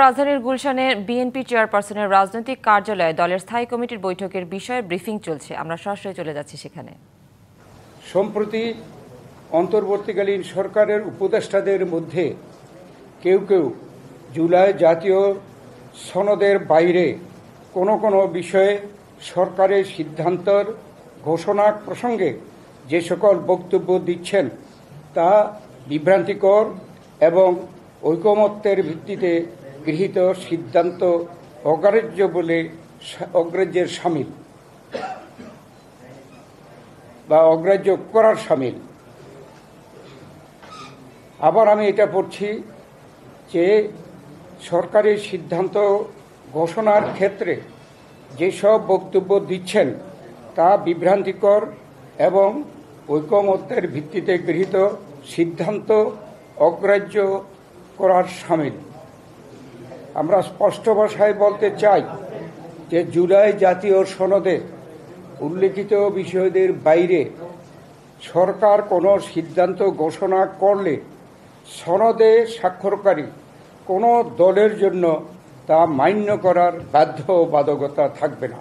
রাজধানীর গুলশানে বিএনপি চেয়ারপারসনের রাজনৈতিক কার্যালয়ে দলের স্থায়ী কমিটির বৈঠকের বিষয়ে ব্রিফিং চলছে। আমরা সরাসরি চলে যাচ্ছি সেখানে। সম্প্রতি অন্তর্বর্তীকালীন সরকারের উপদেষ্টাদের মধ্যে কেউ কেউ জুলাই জাতীয় সনদের বাইরে কোনো বিষয়ে সরকারের সিদ্ধান্তের ঘোষণা প্রসঙ্গে যে সকল বক্তব্য দিচ্ছেন তা বিভ্রান্তিকর এবং ঐকমত্যের ভিত্তিতে গৃহীত সিদ্ধান্ত অগ্রাহ্যের শামিল বা অগ্রাহ্য করার শামিল। আবার আমি এটা পড়ছি যে সরকারের সিদ্ধান্ত ঘোষণার ক্ষেত্রে যেসব বক্তব্য দিচ্ছেন তা বিভ্রান্তিকর এবং ঐকমত্যের ভিত্তিতে গৃহীত সিদ্ধান্ত অগ্রাহ্য করার শামিল। আমরা স্পষ্ট ভাষায় বলতে চাই যে জুলাই জাতীয় সনদে উল্লেখিত বিষয়দের বাইরে সরকার কোনো সিদ্ধান্ত ঘোষণা করলে সনদে স্বাক্ষরকারী কোনো দলের জন্য তা মান্য করার বাধ্যবাধকতা থাকবে না।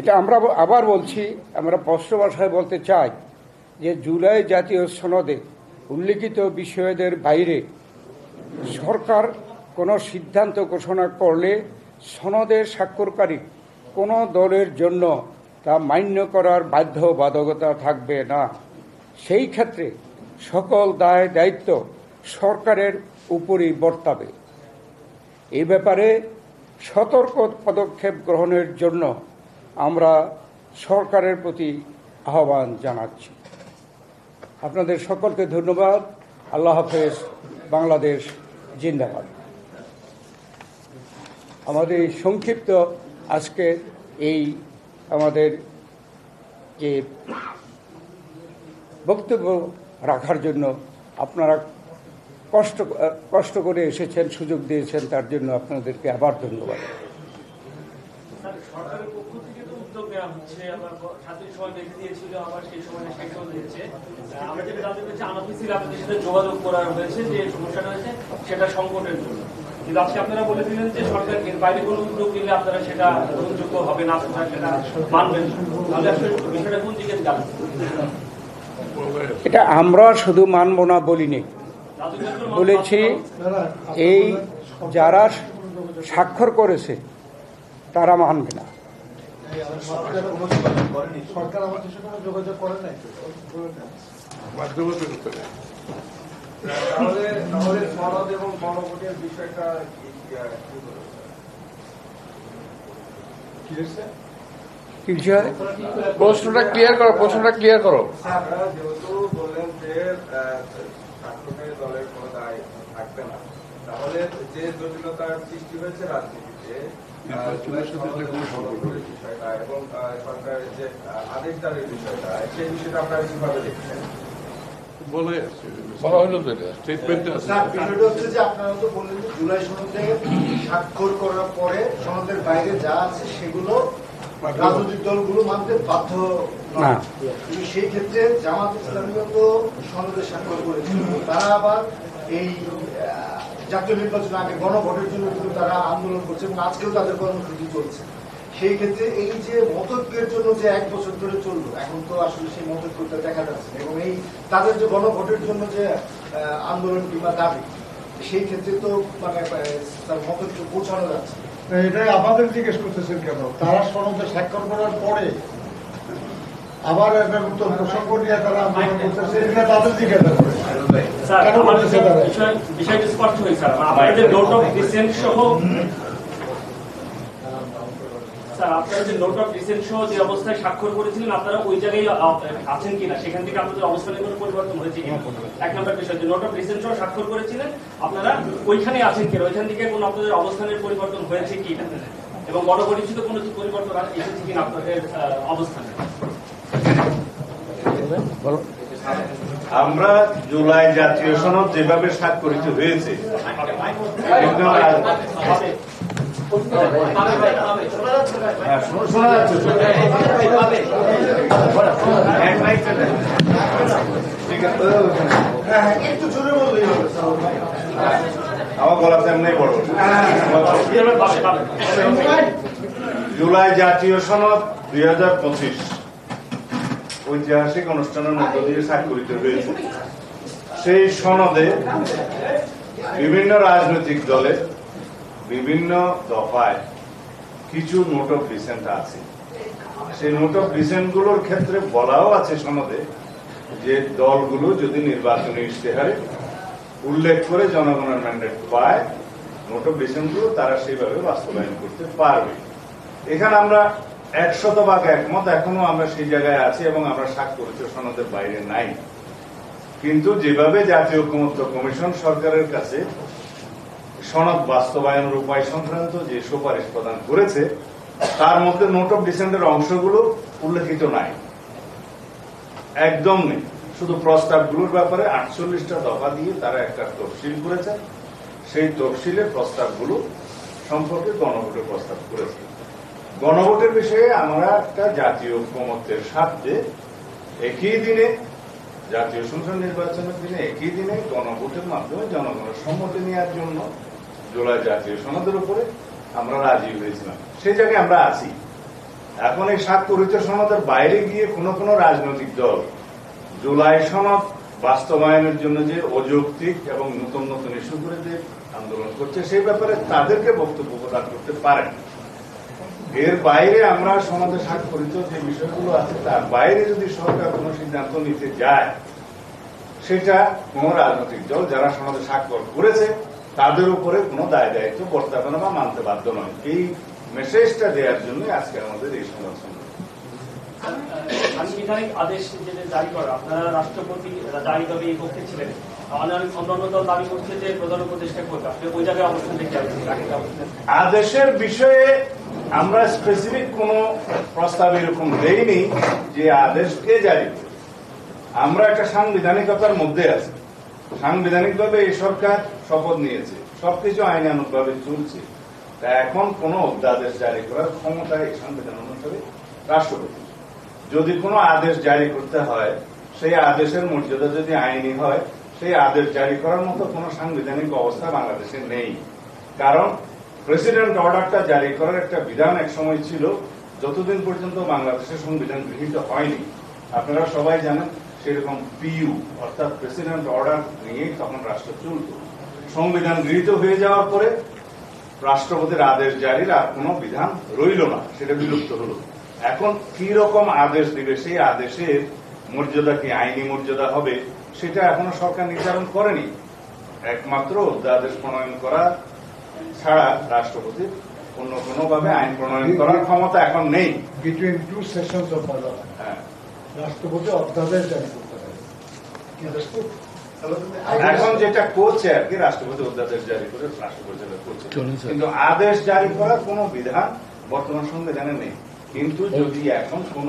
এটা আমরা আবার বলছি, আমরা স্পষ্ট ভাষায় বলতে চাই যে জুলাই জাতীয় সনদে উল্লেখিত বিষয়দের বাইরে সরকার কোনো সিদ্ধান্ত ঘোষণা করলে সনদে স্বাক্ষরকারী কোনো দলের জন্য তা মান্য করার বাধ্যবাধকতা থাকবে না। সেই ক্ষেত্রে সকল দায় দায়িত্ব সরকারের উপরই বর্তাবে। এই ব্যাপারে সতর্ক পদক্ষেপ গ্রহণের জন্য আমরা সরকারের প্রতি আহ্বান জানাচ্ছি। আপনাদের সকলকে ধন্যবাদ। আল্লাহ হাফেজ। বাংলাদেশ জিন্দাবাদ। আমাদের এই সংক্ষিপ্ত আজকে এই আমাদের যে বক্তব্য রাখার জন্য আপনারা কষ্ট করে এসেছেন, সুযোগ দিয়েছেন, তার জন্য আপনাদেরকে আবার ধন্যবাদ। সরকারের পক্ষ থেকে তো উদ্যোগ নেওয়া হচ্ছে, আবার ছাত্রীর সময় বেঁধে দিয়েছিল, আবার সেই সময় সেটাও দিয়েছে। আমরা যেটা জানতে পেরেছি আনাফিসির আপনাদের সাথে যোগাযোগ করা হয়েছে যে সমস্যাটা হয়েছে সেটা সংকটের জন্য, কিন্তু আজকে আপনারা বলে দিলেন যে সরকার এর বাইরে কোনো উদ্যোগ নিলে আপনারা সেটা গ্রহণযোগ্য হবে না, আপনারা সেটা মানবেন। তাহলে আসলে বিষয়টা কোন দিকে যাবে? এটা আমরা শুধু মানব না বলিনি, বলেছি এই যারা স্বাক্ষর করেছে তারা মানবে না। সরকার আমাদের সাথে যোগাযোগ করে নাই, তাহলে সনদ এবং গণভোটের বিষয়টা প্রশ্নটা ক্লিয়ার করো। আপনারা যেহেতু বললেন যে দলের কোনো দায় থাকবে না, তাহলে যে জটিলতার সৃষ্টি হয়েছে রাজনীতিতে বিষয়টা এবং সরকারের যে আদেশ দানের বিষয়টা, সেই বিষয়টা আপনারা কিভাবে দেখছেন? বিষয়টা হচ্ছে যে আপনারা তো বললেন যে জুলাই সনদে স্বাক্ষর করার পরে সনদের বাইরে যা আছে সেগুলো রাজনৈতিক দলগুলো মানতে বাধ্য নয়। কিন্তু সেই ক্ষেত্রে জামাত ইসলামীও তো সনদে স্বাক্ষর করেছিল, তারা আবার এই জাতীয় নির্বাচনের আগে গণভোটের জন্য কিন্তু তারা আন্দোলন করছে এবং আজকেও তাদের কর্মসূচি চলছে। সেই ক্ষেত্রে এই যে মতৈক্যের জন্য যে 1 বছর ধরে চললো, এখন তো আসলে সেই মতৈক্যটা দেখা যাচ্ছে এবং এই তাদের যে গণভোটের জন্য যে আন্দোলন কিংবা দাবি, সেই ক্ষেত্রে তো মানে তার মতৈক্য পৌঁছানো যাচ্ছে। এটাই আপনাদের জিজ্ঞেস করতেছেন কেন? তারা সনদে স্বাক্ষর করার পরে আবার একটা নতুন প্রসঙ্গ নিয়ে তারা আন্দোলন করতেছে, এটা তাদের জিজ্ঞাসা করে। বিষয়টি স্পষ্ট হয়েছে আপনাদের নোট অফ ডিসেন্ট সহ, স্যার আপনারা যে নোট অফ ডিসেন্ট সহ যে অবস্থায় স্বাক্ষর করেছিলেন আপনারা ওই জায়গায় আছেন কিনা, সেখান থেকে আপনাদের অবস্থানে কোনো পরিবর্তন হয়েছে কিনা? 1 নম্বর বিষয়, যে নোট অফ ডিসেন্ট সহ স্বাক্ষর করেছিলেন আপনারা ওইখানে আছেন কিনা, ওইখান থেকে কোনো আপনাদের অবস্থানের পরিবর্তন হয়েছে কিনা এবং গণপরিচিত কোনো পরিবর্তন এসেছে কিনা আপনাদের অবস্থানে? আমরা জুলাই জাতীয় সনদ যেভাবে স্বাক্ষরিত হয়েছে একটু জোরে বললেই হবে। আমার বলা তেমনি বড়। জুলাই জাতীয় সনদ 2025 ঐতিহাসিক অনুষ্ঠানের মধ্য দিয়ে স্বাক্ষরিত হয়েছে। সেই সনদে বিভিন্ন রাজনৈতিক দলের বিভিন্ন দফায় কিছু নোট অফ ডিসেন্ট আছে। সেই নোট অফ ডিসেন্ট গুলোর ক্ষেত্রে বলাও আছে সনদে যে দলগুলো যদি নির্বাচনী ইশতেহারে উল্লেখ করে জনগণের ম্যান্ডেট পায়, নোট অফ ডিসেন্ট গুলো তারা সেইভাবে বাস্তবায়ন করতে পারবে। এখানে আমরা 100% একমত। এখনো আমরা সেই জায়গায় আছি এবং আমরা স্বাক্ষরিত সনদের বাইরে নাই। কিন্তু যেভাবে জাতীয় ঐকমত্য কমিশন সরকারের কাছে সনদ বাস্তবায়নের উপায় সংক্রান্ত যে সুপারিশ প্রদান করেছে, তার মধ্যে নোট অফ ডিসেন্টের অংশগুলো উল্লেখিত নাই, একদম নেই। শুধু প্রস্তাবগুলোর ব্যাপারে 48টা দফা দিয়ে তারা একটা তফসিল করেছে। সেই তফসিলে প্রস্তাবগুলো সম্পর্কে গণভোটের প্রস্তাব করেছে। গণভোটের বিষয়ে আমরা একটা জাতীয় ঐকমত্যের স্বার্থে একই দিনে জাতীয় সংসদ নির্বাচনের দিনে একই দিনে গণভোটের মাধ্যমে জনগণের সম্মতি নেওয়ার জন্য জুলাই জাতীয় সনদের উপরে আমরা রাজি হয়েছিলাম। সেই জায়গায় আমরা আছি। এখন এই স্বাক্ষরিত সনদের বাইরে গিয়ে কোন কোন রাজনৈতিক দল জুলাই সনদ বাস্তবায়নের জন্য যে অযৌক্তিক এবং নতুন নতুন ইস্যু করে যে আন্দোলন করছে, সেই ব্যাপারে তাদেরকে বক্তব্য প্রদান করতে পারেন। এর বাইরে আমরা সনদে স্বাক্ষরিত যে বিষয়গুলো আছে তার বাইরে যদি সরকার কোন সিদ্ধান্ত নিতে যায়, সেটা কোন রাজনৈতিক দল যারা সনদে স্বাক্ষর করেছে তাদের উপরে কোনো দায় দায়িত্ব বর্তাবে না বা মানতে বাধ্য নয়। এই মেসেজটা দেওয়ার জন্য আজকে আমাদের এই সংবাদ সম্মেলন। সাংবিধানিক আদেশ যেটা জারি করা, আপনারা রাষ্ট্রপতি জারিভাবে এই পক্ষে ছিলেন। অন্যান্য দল দাবি করছে যে প্রধান উপদেষ্টা করবে। আপনি ওই জায়গায় অবস্থান দেখতে পাচ্ছেন। আদেশের বিষয়ে আমরা স্পেসিফিক কোন প্রস্তাব এরকম দেইনি যে আদেশ কে জারি করবে। আমরা একটা সাংবিধানিকতার মধ্যে আছি। সাংবিধানিকভাবে এই সরকার শপথ নিয়েছে, সবকিছু আইনানুগভাবে চলছে। তা এখন কোন অধ্যাদেশ জারি করার ক্ষমতা এই সংবিধান অনুসারে রাষ্ট্রপতি। যদি কোনো আদেশ জারি করতে হয়, সেই আদেশের মর্যাদা যদি আইনি হয়, সেই আদেশ জারি করার মতো কোন সাংবিধানিক অবস্থা বাংলাদেশে নেই। কারণ প্রেসিডেন্ট অর্ডারটা জারি করার একটা বিধান এক সময় ছিল, যতদিন পর্যন্ত বাংলাদেশের সংবিধান গৃহীত হয়নি। আপনারা সবাই জানেন সেরকম পিইউ অর্থাৎ প্রেসিডেন্ট অর্ডার নিয়েই তখন রাষ্ট্র চলত। সংবিধান গৃহীত হয়ে যাওয়ার পরে রাষ্ট্রপতির আদেশ জারির আর কোন বিধান রইল না, সেটা বিলুপ্ত হল। এখন কি রকম আদেশ দিবে, সেই আদেশের মর্যাদা কি আইনি মর্যাদা হবে, সেটা এখনো সরকার নির্ধারণ করেনি। একমাত্র অধ্যাদেশ প্রণয়ন করা ছাড়া রাষ্ট্রপতির অন্য কোনোভাবে আইন প্রণয়ন করার ক্ষমতা এখন নেই। Between two sessions of parliament রাষ্ট্রপতি অধ্যাদেশ জারি করতে পারে। এখন যেটা করছে আর কি, রাষ্ট্রপতি অধ্যাদেশ জারি করে রাষ্ট্রপতি করছে, কিন্তু আদেশ জারি করার কোন বিধান বর্তমান সংবিধানে নেই। কিন্তু যদি এখন কোন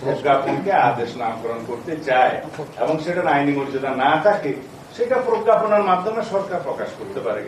প্রজ্ঞাপনকে আদেশ নামকরণ করতে চায় এবং সেটার আইনি মর্যাদা না থাকে, সেটা প্রজ্ঞাপনের মাধ্যমে সরকার প্রকাশ করতে পারে।